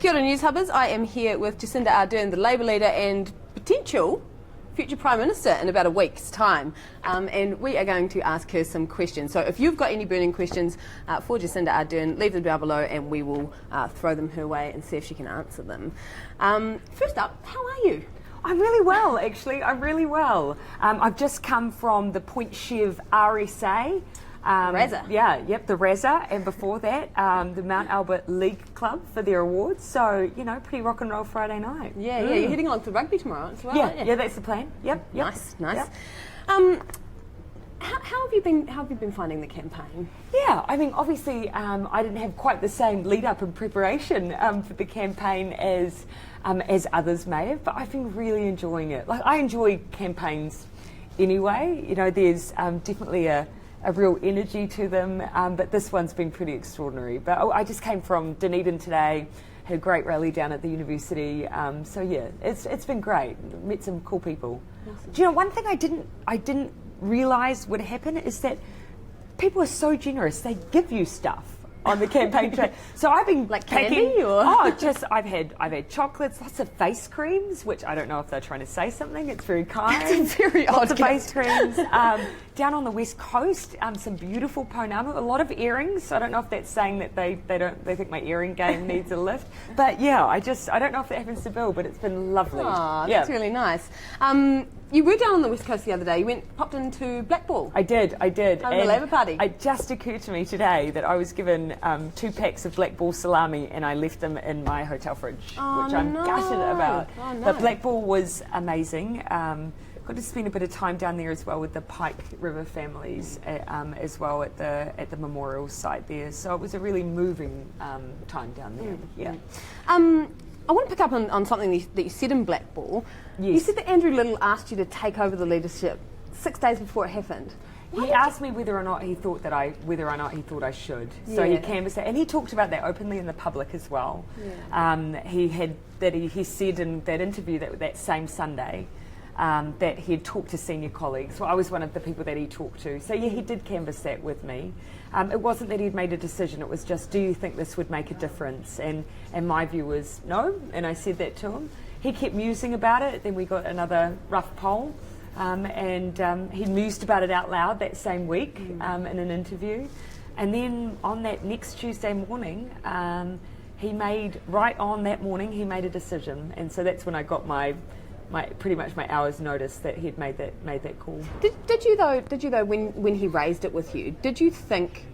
Kia ora News Hubbers, I am here with Jacinda Ardern, the Labour leader and potential future Prime Minister in about a week's time. And we are going to ask her some questions. So if you've got any burning questions for Jacinda Ardern, leave them down below and we will throw them her way and see if she can answer them. First up, how are you? I'm really well, actually. I'm really well. I've just come from the Point Chev RSA. Razza. Yeah, yep, the Razza, and before that, the Mount Albert League Club for their awards. So, you know, pretty rock and roll Friday night. Yeah, you're heading along to rugby tomorrow as well, Yeah, aren't you? yeah, that's the plan. Yep. Nice. Yep. How have you been finding the campaign? Yeah, I mean, obviously, I didn't have quite the same lead up and preparation for the campaign as others may have, but I've been really enjoying it. Like, I enjoy campaigns anyway. You know, there's definitely a real energy to them, but this one's been pretty extraordinary. But I just came from Dunedin today, had a great rally down at the university. So yeah, it's been great. Met some cool people. Awesome. Do you know one thing I didn't realise would happen is that people are so generous. They give you stuff on the campaign trail. So I've been like packing, candy or I've had chocolates, lots of face creams, which I don't know if they're trying to say something. It's very kind. It's a very lots odd of face creams. Down on the west coast, some beautiful pounamu, a lot of earrings. I don't know if that's saying that they think my earring game needs a lift. But yeah, I don't know if that happens to Bill, but it's been lovely. Oh, that's really nice. You were down on the west coast the other day. You popped into Blackball. I did. Home of the Labour Party. It just occurred to me today that I was given 2 packs of Blackball salami and I left them in my hotel fridge, which I'm gutted about. Oh, no. But Blackball was amazing. Got to spend a bit of time down there as well with the Pike River families, as well at the memorial site there. So it was a really moving time down there. Yeah. I want to pick up on something that you said in Blackball. Yes. You said that Andrew Little asked you to take over the leadership 6 days before it happened. He asked me whether or not he thought I should. So he canvassed that, and he talked about that openly in the public as well. Yeah. He said in that interview that same Sunday that he had talked to senior colleagues. Well, I was one of the people that he talked to. So yeah, he did canvass that with me. It wasn't that he'd made a decision. It was just, do you think this would make a difference? And my view was no, and I said that to him. He kept musing about it. Then we got another rough poll. And he mused about it out loud that same week in an interview. And then on that next Tuesday morning, he made a decision. And so that's when I got my pretty much my hour's notice that he'd made that call. Did you though when he raised it with you, did you think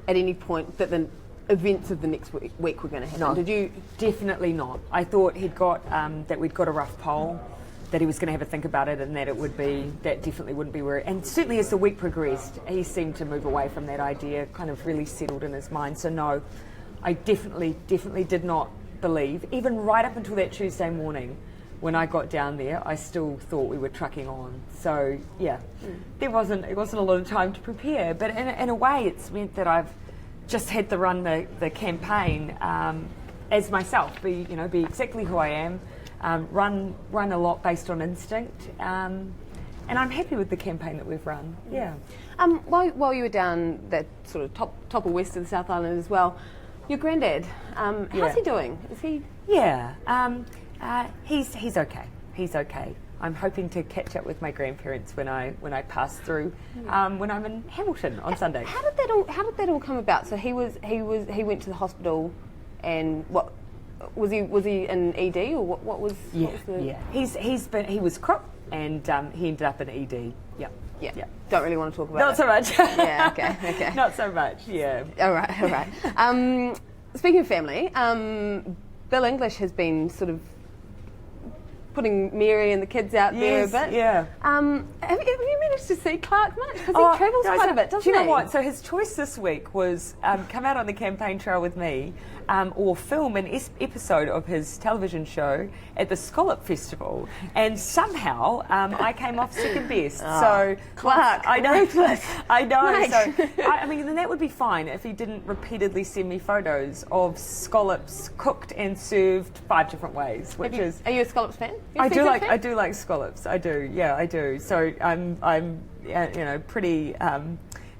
at any point that the events of the next week were going to happen? No, did you? Definitely not. I thought we'd got a rough poll, that he was going to have a think about it, and that that definitely wouldn't be where. And certainly as the week progressed, he seemed to move away from that idea, kind of really settled in his mind. So no, I definitely did not believe, even right up until that Tuesday morning, when I got down there, I still thought we were trucking on. So yeah, it wasn't a lot of time to prepare. But in a way, it's meant that I've just had to run the campaign as myself, be exactly who I am. Run a lot based on instinct, and I'm happy with the campaign that we've run. Yeah. While you were down that sort of top or west of the South Island as well, your granddad, how's he doing? Is he? Yeah. He's okay. He's okay. I'm hoping to catch up with my grandparents when I pass through when I'm in Hamilton on Sunday. How did that all come about? So he went to the hospital, and what was he in ED or what was? Yeah, what was the... yeah. He was crook and he ended up in ED. Yep. Yeah. Don't really want to talk about Not it. so much. Yeah. Okay. Not so much. Yeah. All right. Speaking of family, Bill English has been sort of putting Mary and the kids out there a bit. Yeah. Have you managed to see Clark much? Because he travels quite a bit, doesn't he? Do you know what? So his choice this week was come out on the campaign trail with me or film an episode of his television show at the Scallop Festival. And somehow I came off second best. So Clark, I know. ruthless. I know. Mate. So I mean, then that would be fine if he didn't repeatedly send me photos of scallops cooked and served 5 different ways. Are you a scallops fan? I do like scallops. I do. Yeah, I do. So I'm pretty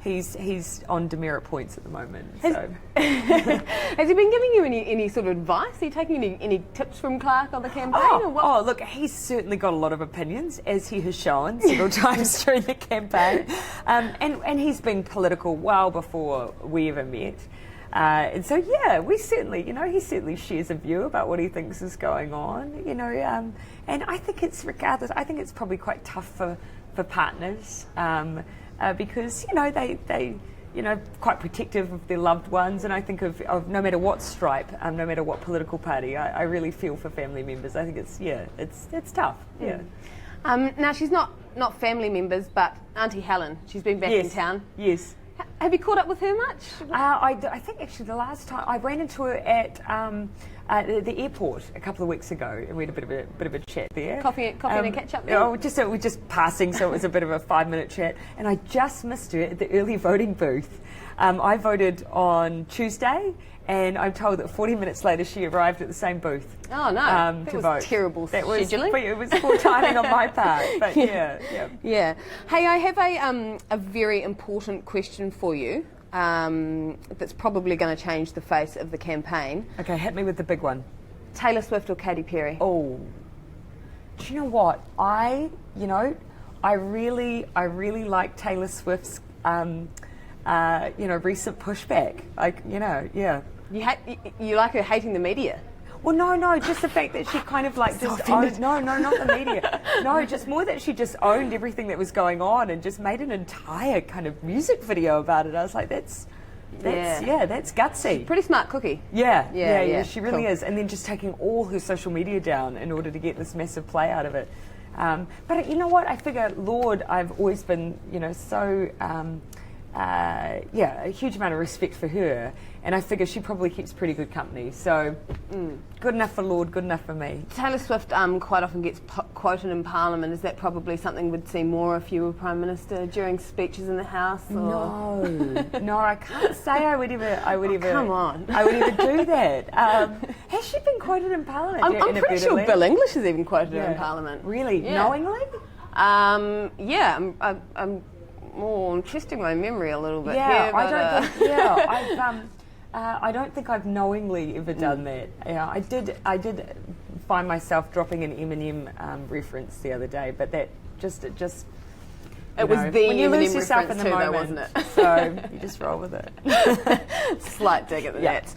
he's on demerit points at the moment. So. Has he been giving you any sort of advice? Are you taking any tips from Clark on the campaign? or what? Oh, look, he's certainly got a lot of opinions, as he has shown several times during the campaign. And he's been political well before we ever met. And so, yeah, we certainly, he certainly shares a view about what he thinks is going on, and I think it's I think it's probably quite tough for partners because, they quite protective of their loved ones, and I think of no matter what stripe, no matter what political party, I really feel for family members. I think it's tough, yeah. Now, she's not family members, but Auntie Helen, she's been back in town. Yes. Have you caught up with her much? I think actually the last time I ran into her at the airport a couple of weeks ago, and we had a bit of a chat there. Coffee and a catch up there? We're just passing, so it was a bit of a 5-minute chat, and I just missed her at the early voting booth. I voted on Tuesday, and I'm told that 40 minutes later she arrived at the same booth. Oh no, that to was vote. Terrible scheduling. It was poor timing on my part, but yeah. Yeah. Hey, I have a very important question for you. That's probably going to change the face of the campaign. Okay, hit me with the big one. Taylor Swift or Katy Perry? Oh, do you know what? I really like Taylor Swift's recent pushback. Yeah. You like her hating the media? Well, no, just the fact that she kind of like just owned, not the media. No, just more that she just owned everything that was going on and just made an entire kind of music video about it. I was like, that's gutsy. Pretty smart cookie. Yeah, she really is. And then just taking all her social media down in order to get this massive play out of it. But you know what? I figure, Lord, I've always been, so a huge amount of respect for her, and I figure she probably keeps pretty good company. So, good enough for Lord, good enough for me. Taylor Swift quite often gets quoted in Parliament. Is that probably something we'd see more if you were Prime Minister during speeches in the House? Or? No, I can't say I would ever. Come on, I would ever do that. Has she been quoted in Parliament? I'm pretty sure Bill English has even quoted her in Parliament. Really, yeah. Knowingly? I'm more testing my memory a little bit. Yeah, here, I don't think I've knowingly ever done that. Yeah, I did find myself dropping an Eminem reference the other day, but that just it was the when you lose yourself in the moment, though, wasn't it? So you just roll with it. Slight dig at the net.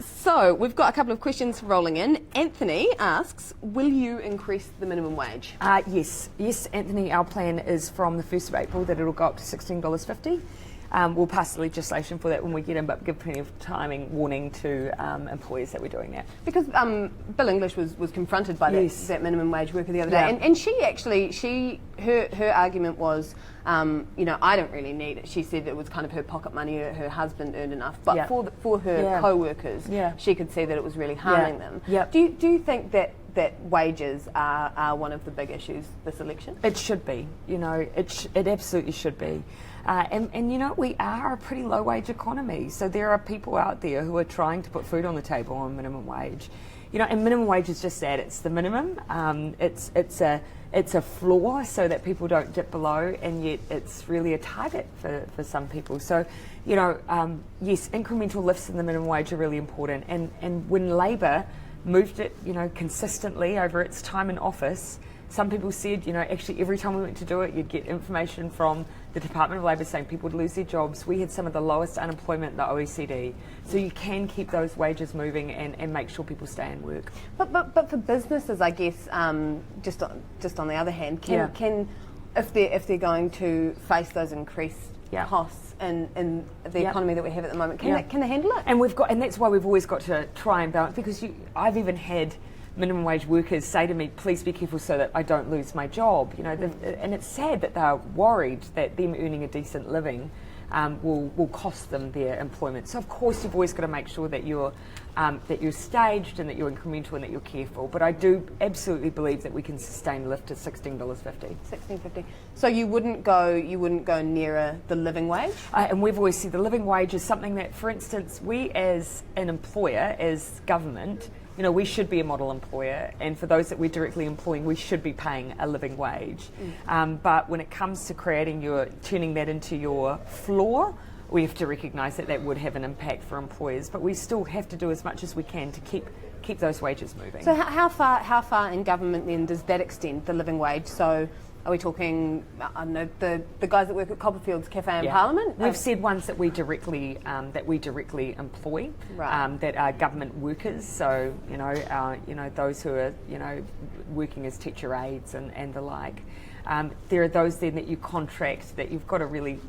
So we've got a couple of questions rolling in. Anthony asks, will you increase the minimum wage? Yes, Anthony. Our plan is from the 1st of April that it'll go up to $16.50. We'll pass the legislation for that when we get in, but give plenty of warning to employers that we're doing that. Because Bill English was confronted by that minimum wage worker the other day, and she actually, her argument was, I don't really need it. She said it was kind of her pocket money, her husband earned enough, but for her co-workers, she could see that it was really harming them. Yep. Do you think that wages are one of the big issues this election? It should be. It absolutely should be. And we are a pretty low wage economy, so there are people out there who are trying to put food on the table on minimum wage. And minimum wage is just that, it's the minimum. It's a floor so that people don't dip below, and yet it's really a target for some people. So, yes, incremental lifts in the minimum wage are really important, and when Labor moved it, consistently over its time in office, some people said, actually every time we went to do it, you'd get information from the Department of Labour saying people would lose their jobs. We had some of the lowest unemployment in the OECD. So you can keep those wages moving and make sure people stay in work. But for businesses, I guess, just on the other hand, can if they're going to face those increased costs in the economy that we have at the moment, can they handle it? And that's why we've always got to try and balance, because I've even had minimum wage workers say to me, please be careful so that I don't lose my job. And it's sad that they're worried that them earning a decent living will cost them their employment. So of course you've always got to make sure that you're staged and that you're incremental and that you're careful. But I do absolutely believe that we can sustain a lift to $16.50. $16.50. So you wouldn't go nearer the living wage? And we've always said the living wage is something that, for instance, we as an employer, as government, you know, we should be a model employer, and for those that we're directly employing, we should be paying a living wage. But when it comes to turning that into your floor, we have to recognise that that would have an impact for employers, but we still have to do as much as we can to keep those wages moving. So how far in government then does that extend, the living wage? So are we talking, I don't know, the guys that work at Copperfield's Cafe and Parliament? We've said ones that we directly employ, right. That are government workers. So those who are working as teacher aides and the like. There are those then that you contract that you've got to really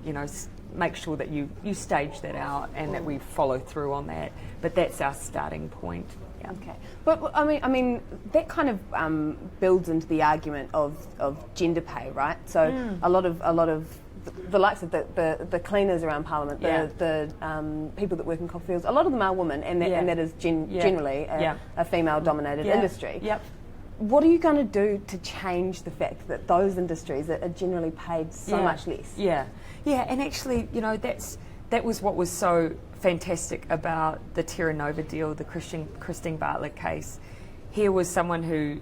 make sure that you stage that out and that we follow through on that. But that's our starting point. Yeah. Okay, but I mean that kind of builds into the argument of gender pay, right? So a lot of the likes of the cleaners around Parliament, the people that work in Copperfields, a lot of them are women, and that is generally a female-dominated industry. Yep. What are you going to do to change the fact that those industries are generally paid so much less? Yeah, and actually, that was what was so fantastic about the Terra Nova deal, the Christine Bartlett case. Here was someone who,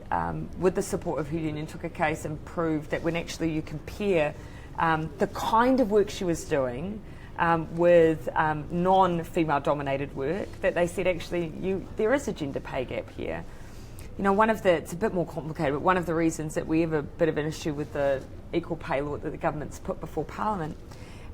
with the support of her union, took a case and proved that when actually you compare the kind of work she was doing with non-female dominated work, that they said actually there is a gender pay gap here. It's a bit more complicated, but one of the reasons that we have a bit of an issue with the equal pay law that the government's put before Parliament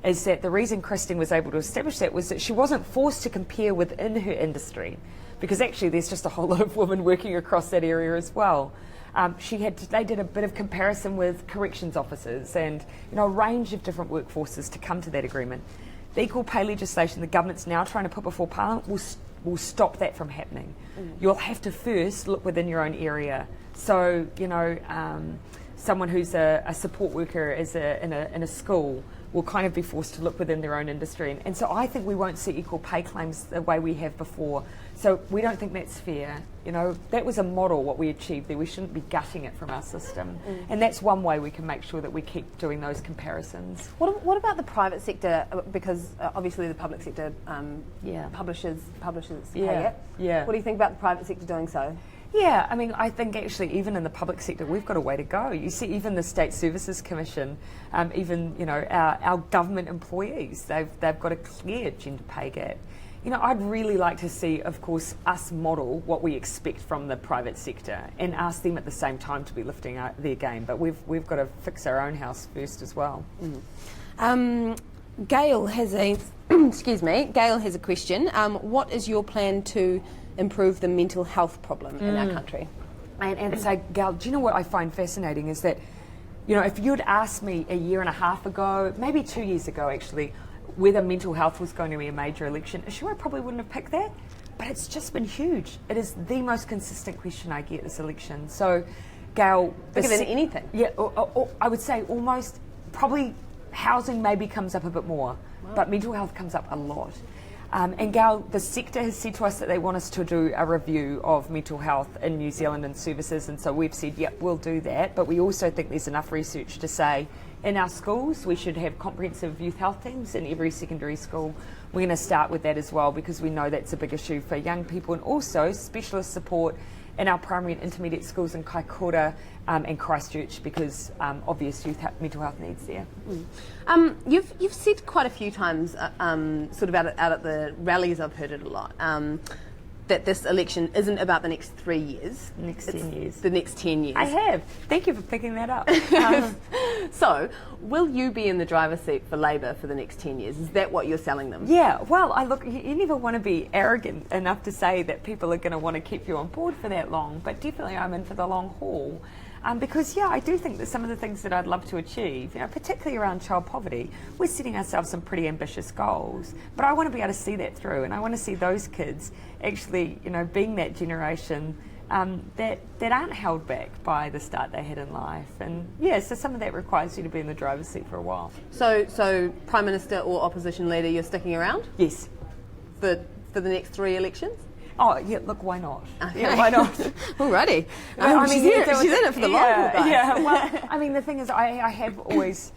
is that the reason Christine was able to establish that was that she wasn't forced to compare within her industry, because actually there's just a whole lot of women working across that area as well. They did a bit of comparison with corrections officers and a range of different workforces to come to that agreement. The equal pay legislation the government's now trying to put before Parliament will stop that from happening. You'll have to first look within your own area. So, someone who's a support worker in a school will kind of be forced to look within their own industry. And so I think we won't see equal pay claims the way we have before. So we don't think that's fair. That was a model, what we achieved there. We shouldn't be gutting it from our system. And that's one way we can make sure that we keep doing those comparisons. What about the private sector? Because obviously the public sector publishes pay gap. Yeah. What do you think about the private sector doing so? Yeah, I mean, I think actually even in the public sector, we've got a way to go. You see, even the State Services Commission, our government employees, they've got a clear gender pay gap. I'd really like to see, of course, us model what we expect from the private sector and ask them at the same time to be lifting their game. But we've got to fix our own house first as well. Gail has a Gail has a question. What is your plan to improve the mental health problem in our country? And so, Gail, do you know what I find fascinating is that, if you'd asked me a year and a half ago, maybe 2 years ago actually, whether mental health was going to be a major election issue, I probably wouldn't have picked that. But it's just been huge. It is the most consistent question I get this election. So, Gail... Bigger than anything? Yeah, or I would say almost, probably housing maybe comes up a bit more, but mental health comes up a lot. And Gail, the sector has said to us that they want us to do a review of mental health in New Zealand and services, and so we've said, yep, we'll do that. But we also think there's enough research to say in our schools we should have comprehensive youth health teams in every secondary school. We're going to start with that as well because we know that's a big issue for young people, and also specialist support in our primary and intermediate schools in Kaikoura and Christchurch, because obvious mental health needs there. You've said quite a few times, sort of out at the rallies, I've heard it a lot, that this election isn't about the next 3 years. The next 10 years. The next 10 years. I have. Thank you for picking that up. So, will you be in the driver's seat for Labour for the next 10 years? Is that what you're selling them? Yeah, well, you never want to be arrogant enough to say that people are going to want to keep you on board for that long, but definitely I'm in for the long haul. Because, I do think that some of the things that I'd love to achieve, particularly around child poverty, we're setting ourselves some pretty ambitious goals. But I want to be able to see that through, and I want to see those kids actually, being that generation that aren't held back by the start they had in life. And, so some of that requires you to be in the driver's seat for a while. So Prime Minister or Opposition Leader, you're sticking around? Yes. For the next 3 elections? Oh, yeah, look, why not? Okay. Yeah, why not? Alrighty. She's in it for the long haul, guys. Yeah, well, I mean, the thing is, I have always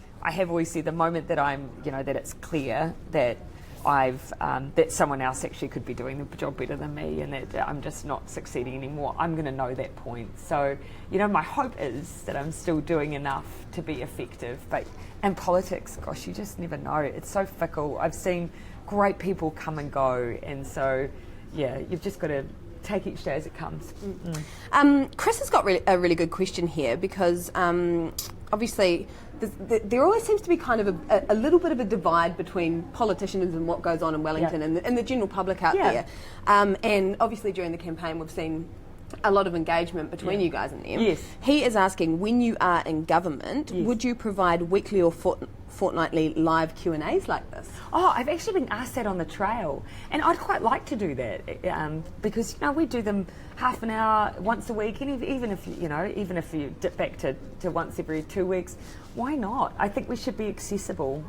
said the moment that I'm, that it's clear that that someone else actually could be doing the job better than me, and that I'm just not succeeding anymore. I'm going to know that point. So, my hope is that I'm still doing enough to be effective. But in politics, gosh, you just never know. It's so fickle. I've seen great people come and go, and so, yeah, you've just got to take each day as it comes. Chris has got a really good question here, because obviously there always seems to be kind of a little bit of a divide between politicians and what goes on in Wellington and the general public out there. And obviously during the campaign we've seen a lot of engagement between you guys and them. Yes. He is asking, when you are in government, would you provide weekly or fortnightly live Q&As like this? Oh, I've actually been asked that on the trail, and I'd quite like to do that because we do them half an hour once a week, and even if you dip back to once every 2 weeks, why not? I think we should be accessible.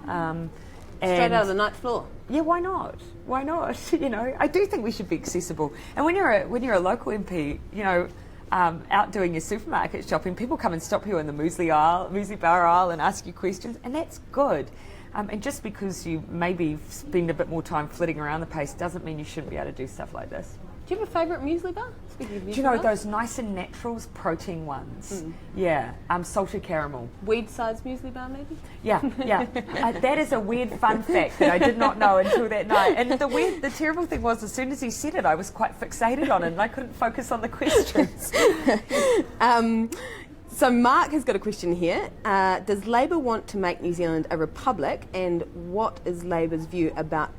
Straight out of the ninth floor. Yeah, why not? Why not? I do think we should be accessible. And when you're a local MP, out doing your supermarket shopping, people come and stop you in the muesli bar aisle and ask you questions, and that's good. And just because you maybe spend a bit more time flitting around the place doesn't mean you shouldn't be able to do stuff like this. Do you have a favourite muesli bar? Do you know those nice and naturals protein ones? Yeah, salted caramel. Weed-sized muesli bar, maybe? Yeah. That is a weird fun fact that I did not know until that night. And the terrible thing was, as soon as he said it, I was quite fixated on it, and I couldn't focus on the questions. So Mark has got a question here. Does Labour want to make New Zealand a republic, and what is Labour's view about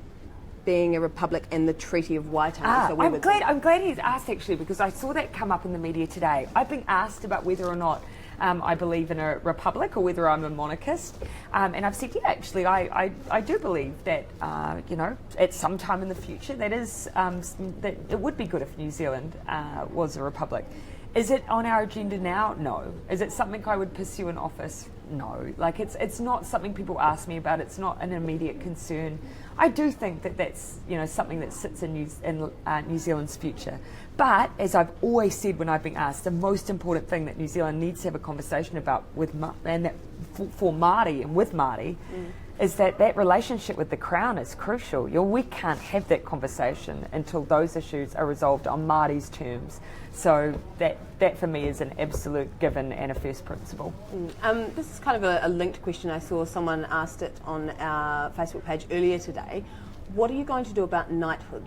being a republic and the Treaty of Waitangi? I'm glad he's asked, actually, because I saw that come up in the media today. I've been asked about whether or not I believe in a republic or whether I'm a monarchist, and I've said, yeah, actually, I do believe that at some time in the future that it would be good if New Zealand was a republic. Is it on our agenda now? No. Is it something I would pursue in office? No. It's not something people ask me about. It's not an immediate concern. I do think that that's something that sits in New Zealand's future. But as I've always said when I've been asked, the most important thing that New Zealand needs to have a conversation about for Māori and with Māori is that relationship with the Crown is crucial. We can't have that conversation until those issues are resolved on Māori's terms. So that for me is an absolute given and a first principle. This is kind of a linked question. I saw someone asked it on our Facebook page earlier today. What are you going to do about knighthoods?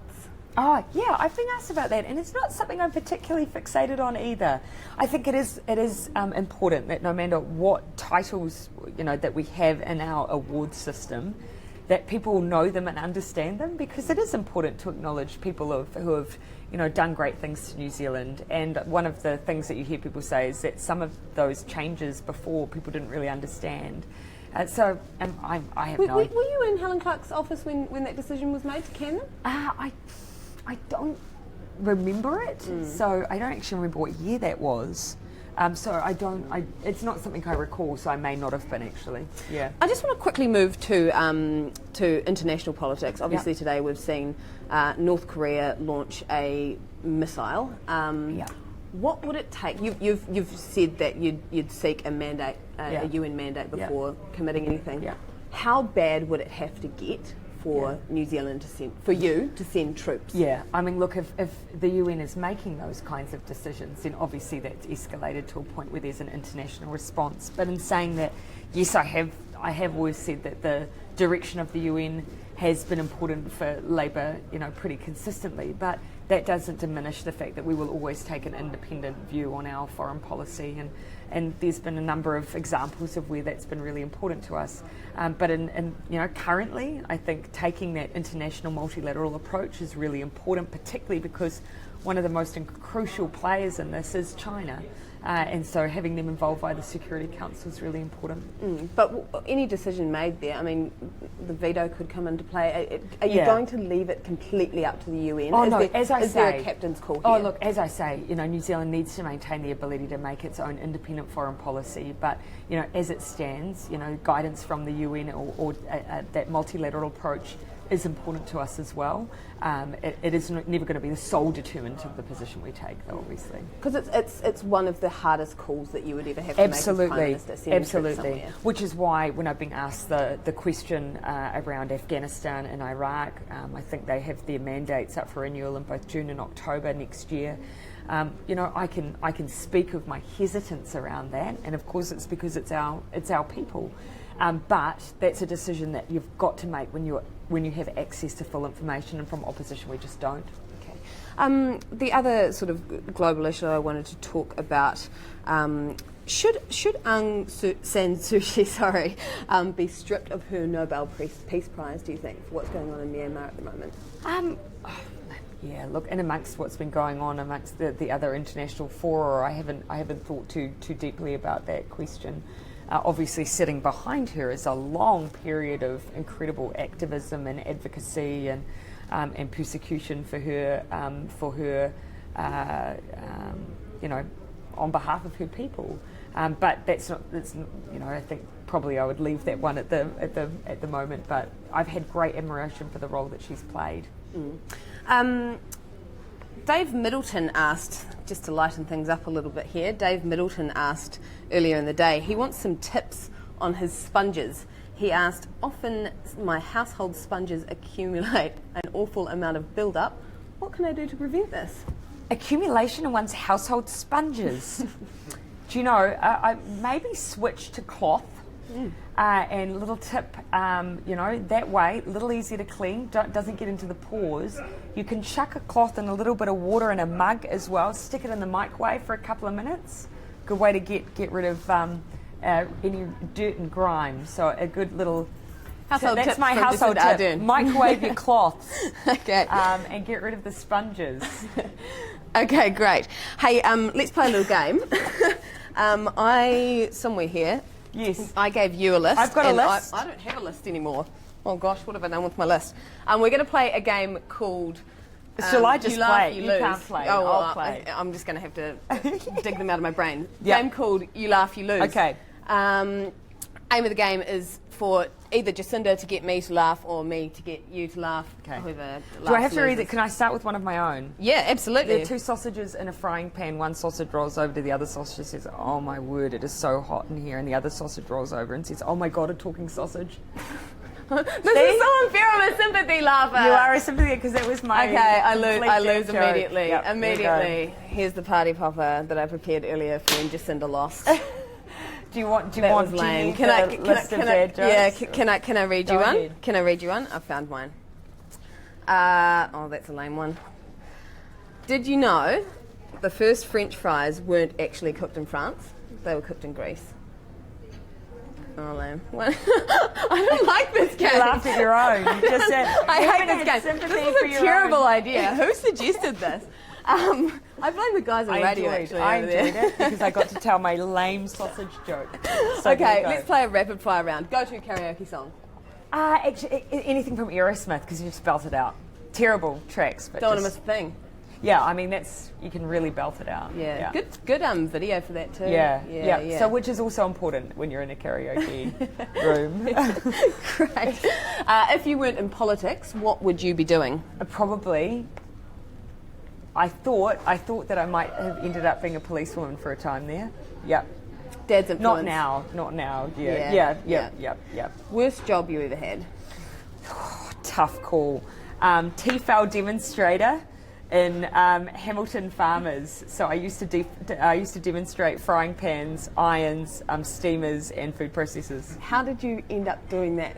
Oh, yeah, I've been asked about that, and it's not something I'm particularly fixated on either. I think it is important that no matter what titles that we have in our award system, that people know them and understand them, because it is important to acknowledge people who have done great things to New Zealand. And one of the things that you hear people say is that some of those changes before people didn't really understand. I have no. Were you in Helen Clark's office when that decision was made to can them? I don't remember it, so I don't actually remember what year that was. So it's not something I recall, so I may not have been actually. Yeah. I just want to quickly move to international politics. Obviously today we've seen North Korea launch a missile. What would it take? You've said that you'd seek a mandate, a UN mandate before committing anything. Yeah. How bad would it have to get for New Zealand to send troops? Yeah, I mean, look, if the UN is making those kinds of decisions, then obviously that's escalated to a point where there's an international response. But in saying that, yes, I have always said that the direction of the UN has been important for Labour, pretty consistently. But that doesn't diminish the fact that we will always take an independent view on our foreign policy, and there's been a number of examples of where that's been really important to us. But currently, I think taking that international multilateral approach is really important, particularly because one of the most crucial players in this is China. And so having them involved by the Security Council is really important. But any decision made there, I mean, the veto could come into play. Are you going to leave it completely up to the UN? Is there a captain's call here? Oh, look, as I say, New Zealand needs to maintain the ability to make its own independent foreign policy. But, as it stands, guidance from the UN or that multilateral approach is important to us as well. It is never going to be the sole determinant of the position we take, though, obviously. Because it's one of the hardest calls that you would ever have to make as Prime Minister. Absolutely. Which is why when I've been asked the question around Afghanistan and Iraq, I think they have their mandates up for renewal in both June and October next year. I can speak of my hesitance around that, and of course it's because it's our people. But that's a decision that you've got to make when you have access to full information, and from opposition we just don't. Okay. The other sort of global issue I wanted to talk about, should Aung San Suu Kyi, be stripped of her Nobel Peace Prize, do you think, for what's going on in Myanmar at the moment? Yeah, look, and amongst what's been going on amongst the other international fora, I haven't thought too deeply about that question. Obviously, sitting behind her is a long period of incredible activism and advocacy and persecution for her, on behalf of her people. But that's not. I think probably I would leave that one at the moment. But I've had great admiration for the role that she's played. Dave Middleton asked, just to lighten things up a little bit here, Dave Middleton asked earlier in the day, he wants some tips on his sponges. He asked, often my household sponges accumulate an awful amount of build-up. What can I do to prevent this? Accumulation in one's household sponges. Do you know, I maybe switch to cloth. And little tip, that way, a little easier to clean, doesn't get into the pores. You can chuck a cloth in a little bit of water in a mug as well, stick it in the microwave for a couple of minutes. Good way to get rid of any dirt and grime. So a good little household tip. That's my household tip. Microwave your cloths. Okay. And get rid of the sponges. Okay, great. Hey, let's play a little game. Somewhere here. Yes. I gave you a list. I've got a list. I don't have a list anymore. Oh gosh, what have I done with my list? We're going to play a game called... Shall I just you laugh, play? You You lose. can't play. Oh, well, I'll play. I'm just going to have to dig them out of my brain. Yep. Game called You Laugh, You Lose. Okay. Aim of the game is for either Jacinda to get me to laugh or me to get you to laugh. Okay. Whoever Do I have to read loses. it? Can I start with one of my own? Yeah, absolutely. There are two sausages in a frying pan. One sausage rolls over to the other sausage and says, "Oh my word, it is so hot in here." And the other sausage rolls over and says, "Oh my God, a talking sausage." This is so unfair. I'm a sympathy laugher. You are a sympathy because that was my. Okay, I complete lose joke. immediately. Yep, Immediately. Here's the party popper that I prepared earlier for when Jacinda lost. Do you want? That was lame. Can I read you Go one? ahead. Can I read you one? I found mine. That's a lame one. Did you know the first French fries weren't actually cooked in France? They were cooked in Greece. Oh, lame. I don't like this game. You laughed at your own. You just said, I hate this game. Sympathy This for is a your terrible own. idea. Who suggested this? I blame the guys on radio, actually. I over there. enjoyed it because I got to tell my lame sausage joke. So Okay, there you go. let's play a rapid fire round. Go to karaoke song. Actually, anything from Aerosmith because you just belt it out. Terrible tracks, but Don't want to just, miss a thing. yeah. I mean, you can really belt it out. Yeah. Good video for that too. Yeah. So which is also important when you're in a karaoke room. Great. If you weren't in politics, what would you be doing? Probably. I thought that I might have ended up being a policewoman for a time there. Yep. Dad's influence. Not now. Yeah. Yeah. Worst job you ever had? Tough call. TFL demonstrator in Hamilton Farmers. So I used to demonstrate frying pans, irons, steamers, and food processors. How did you end up doing that?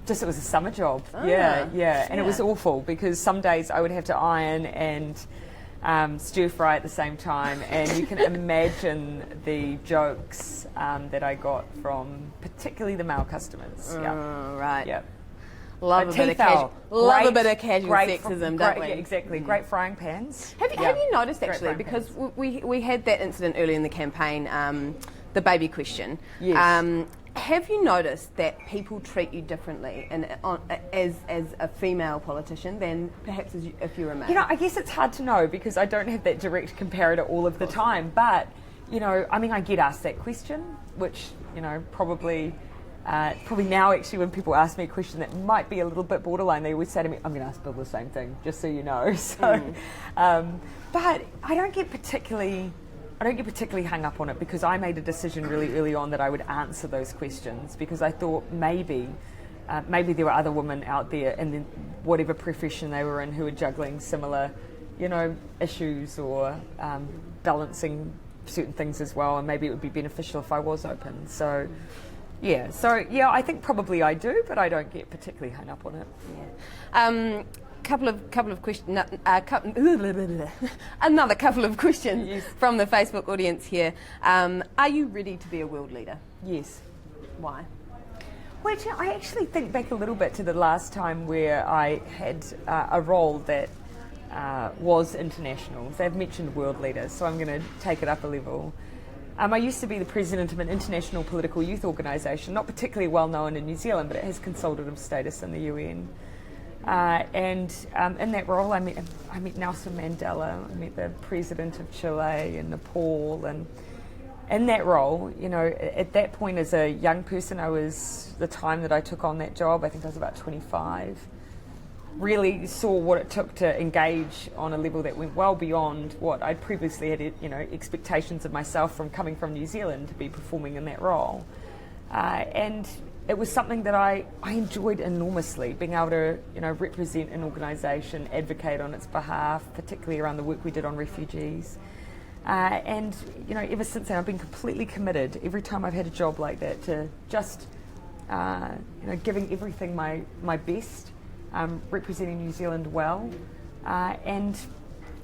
Just it was a summer job. Ah, And it was awful because some days I would have to iron and stir fry at the same time, and you can imagine the jokes that I got from particularly the male customers. Oh, right. Yep. Love a bit of casual sexism, don't we? Yeah, exactly. Great frying pans. Have you noticed Great actually, frying because we had that incident early in the campaign, the baby question. Yes. Have you noticed that people treat you differently as a female politician than perhaps if you're a male? You know, I guess it's hard to know because I don't have that direct comparator all of the time. But, I get asked that question, which, probably probably now actually when people ask me a question that might be a little bit borderline, they always say to me, I'm going to ask Bill the same thing, just so you know. So, but I don't get particularly hung up on it, because I made a decision really early on that I would answer those questions, because I thought maybe there were other women out there in whatever profession they were in who were juggling similar, issues or balancing certain things as well, and maybe it would be beneficial if I was open. So I think probably I do, but I don't get particularly hung up on it. Couple of questions. Another couple of questions Yes. from the Facebook audience here. Are you ready to be a world leader? Yes. Why? Well, I actually think back a little bit to the last time where I had a role that was international. They've mentioned world leaders, so I'm going to take it up a level. I used to be the president of an international political youth organisation, not particularly well known in New Zealand, but it has consultative status in the UN. And in that role, I met Nelson Mandela, I met the president of Chile and Nepal, and in that role, at that point as a young person, the time that I took on that job, I think I was about 25, really saw what it took to engage on a level that went well beyond what I'd previously had, expectations of myself from coming from New Zealand to be performing in that role. And it was something that I enjoyed enormously, being able to represent an organisation, advocate on its behalf, particularly around the work we did on refugees. And ever since then, I've been completely committed every time I've had a job like that to just giving everything my best, representing New Zealand well, and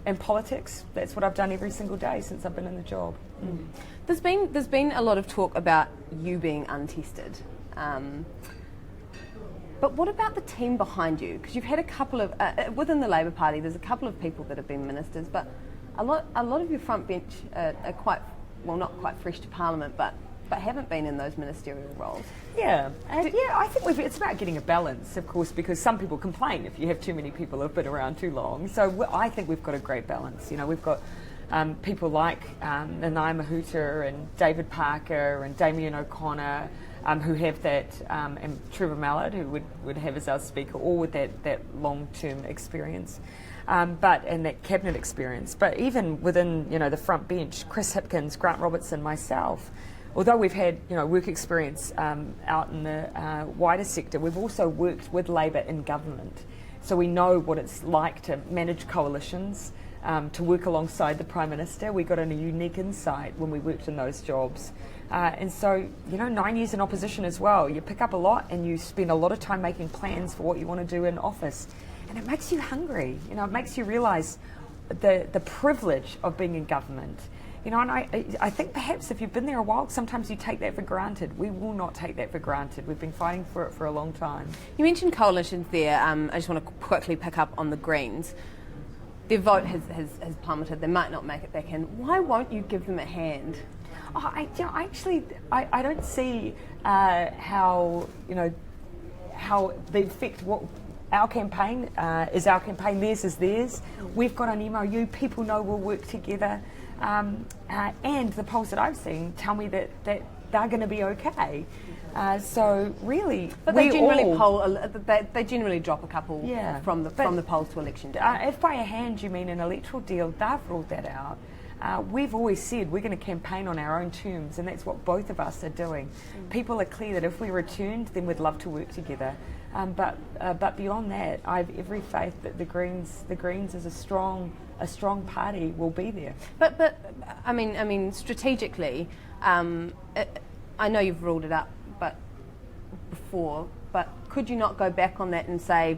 in politics, that's what I've done every single day since I've been in the job. Mm. There's been a lot of talk about you being untested. But what about the team behind you? Because you've had a couple of within the Labour Party. There's a couple of people that have been ministers, but a lot of your front bench are quite not quite fresh to Parliament, but haven't been in those ministerial roles. Yeah, I think it's about getting a balance, of course, because some people complain if you have too many people who've been around too long. So I think we've got a great balance. We've got people like Nanaia Mahuta and David Parker and Damien O'Connor, who have that, and Trevor Mallard, who would have as our speaker, all with that long-term experience, and that cabinet experience. But even within the front bench, Chris Hipkins, Grant Robertson, myself, although we've had work experience out in the wider sector, we've also worked with Labour in government, so we know what it's like to manage coalitions. To work alongside the Prime Minister. We got a unique insight when we worked in those jobs. And so, 9 years in opposition as well, you pick up a lot and you spend a lot of time making plans for what you want to do in office. And it makes you hungry. It makes you realise the privilege of being in government. And I think perhaps if you've been there a while, sometimes you take that for granted. We will not take that for granted. We've been fighting for it for a long time. You mentioned coalitions there. I just want to quickly pick up on the Greens. Their vote has plummeted. They might not make it back in. Why won't you give them a hand? I don't see how they affect what our campaign is. Our campaign, theirs is theirs. We've got an MOU. People know we'll work together, and the polls that I've seen tell me that they're going to be okay. So really, but they generally they generally drop a couple from the polls to election day. If by a hand you mean an electoral deal, they've ruled that out. We've always said we're going to campaign on our own terms, and that's what both of us are doing. People are clear that if we returned, then we'd love to work together. But beyond that, I have every faith that the Greens as a strong party will be there. But I mean strategically, I know you've ruled it out, but could you not go back on that and say,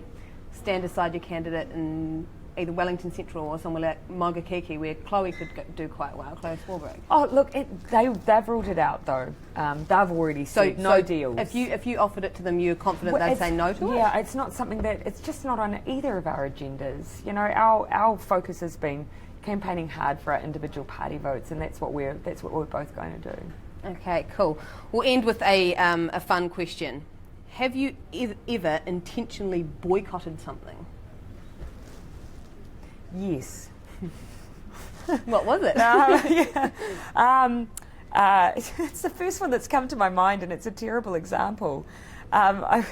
stand aside your candidate in either Wellington Central or somewhere like Maungakiki, where Chloe could do quite well, Chloe Swarbrick? Oh, look, they've ruled it out though. They've already said no deals. If you offered it to them, you're confident they'd say no to it? Yeah, it's not something it's just not on either of our agendas. Our focus has been campaigning hard for our individual party votes, and that's what we're both going to do. Okay, cool. We'll end with a fun question. Have you ever intentionally boycotted something? Yes. What was it? It's the first one that's come to my mind, and it's a terrible example. I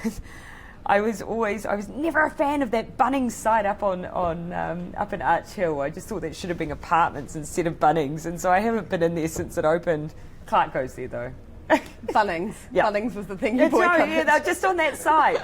was never a fan of that Bunnings site up up in Arch Hill. I just thought that should have been apartments instead of Bunnings, and so I haven't been in there since it opened. Clark goes there though. Bunnings. Yeah. Bunnings was the thing you boycotted. Yeah, they're just on that site.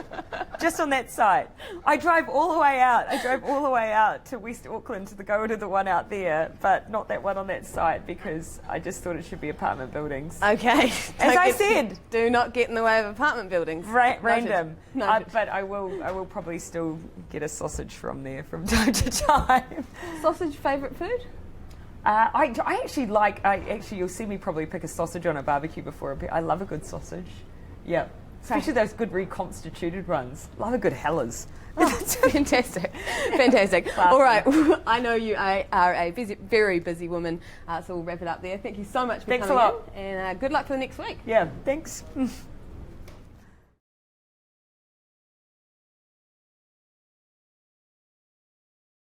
Just on that site. I drove all the way out to West Auckland to go to the one out there, but not that one on that site because I just thought it should be apartment buildings. Okay. As I said, do not get in the way of apartment buildings. Random. Noted. But I will probably still get a sausage from there from time to time. Sausage favourite food? I actually you'll see me probably pick a sausage on a barbecue before I love a good sausage. Yeah. Especially those good reconstituted ones. Love a good Hellers. Oh, fantastic. All right. I know you are a very busy woman, so we'll wrap it up there. Thank you so much for coming in, and good luck for the next week. Yeah, thanks.